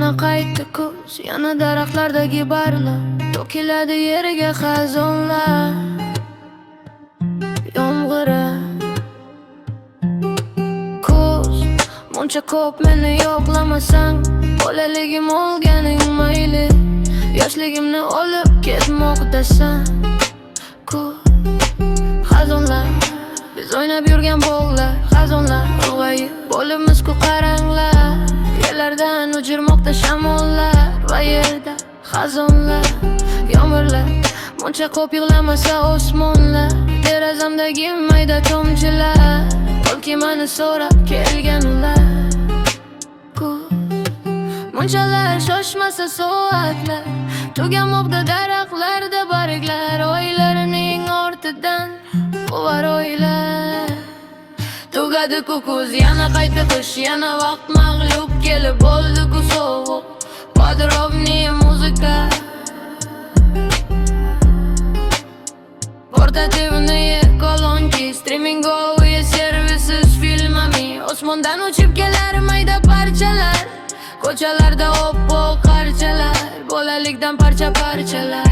yana qaytdi kuz, yana daraxtlardagi barlar to'kiladi yeriga xazonlar. Yomg'iri kuz, muncha ko'p meni yo'qlamasang, bolaligim olganing mayli, yoshligimni olib ketmoqdasan. Kuz, xazonlar, biz o'ynab yurgan bog'lar, xazonlar, ulg'ayib bo'libmiz-ku qaranglar. Yerlardan uchirmoqda shamollar va yerda xazonlar. Yomg'irlar, muncha ko'p yig'lamasa osmonlar, derazamdagi mayda tomchilar, balki meni so'rab kelganlar. Munchalar shoshmasa soatlar, tugamoqda daraxtlarda barglar, oylarining ortidan quvar oylar. Tugadi-ku kuz, yana qaytdi qish, yana vaqt mag'lub kelib bo'ldi-ku sovuq. Podrobniy muzika, portativniy kolonki, streamingoviy servisiz filmami, osmondan uchib kelar mayda parchalar, ko'chalarda oppoq qarchalar, bolalikdan parcha-parchalar,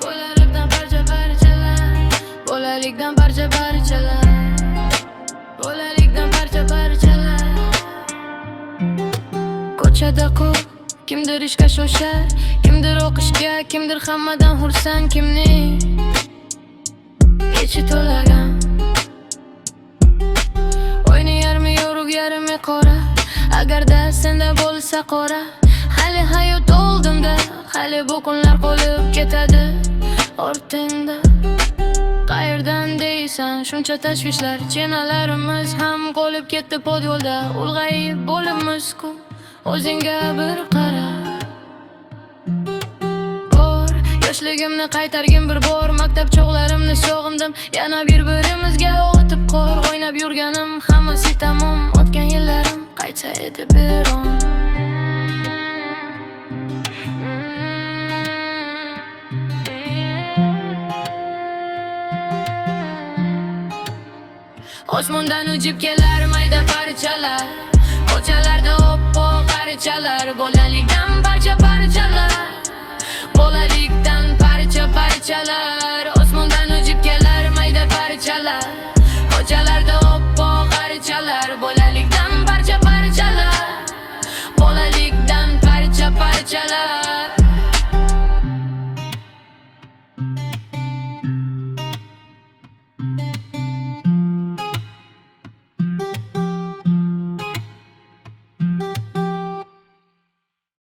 bolalikdan parcha-parchalar, bolalikdan parcha-parchalar, bolalikdan parcha-parchalar. Ko'chada ko'p, kimdir ishga shoshar, kimdir o'qishga, kimdir hammadan xursand, kimning ichi to'lagan. O'yni yarmi yorug' yarmi qora, agarda senda bo'lsa qora. Hali hayot oldimda, hali bu kunlar qolib ketadi ortingda. Qayerdan deysan shuncha tashvishlar, chenalarimiz ham qolib ketdi pod yo'lda. Ulg'ayib bo'libmiz-ku, o'zingga bir qara. Bor, yoshligimni qaytargin bir bor, maktab chog'larimni sog'indim, yana bir-birimizga o'tib qor. O'ynab yurganim hammasi tamom, o'tgan yillarim qaytsa edi bir on. Osmondan uchib kelar mayda parchalar, ko'chalarda oppoq qarchalar, bolalikdan parcha-parchalar, bolalik